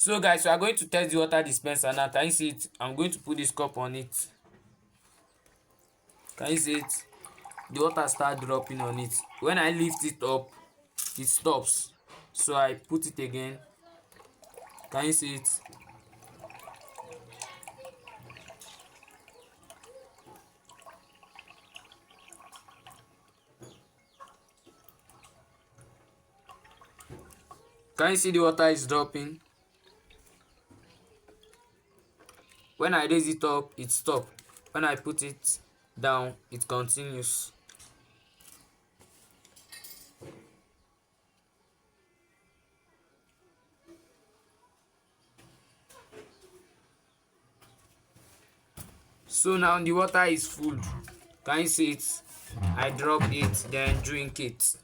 So guys, we are going to test the water dispenser now. Can you see it? I'm going to put this cup on it. Can you see it? The water start dropping on it. When I lift it up, it stops. So I put it again. Can you see it? Can you see the water is dropping? When I raise it up, it stops. When I put it down, it continues. So now the water is full. Can you see it? I drop it, then drink it.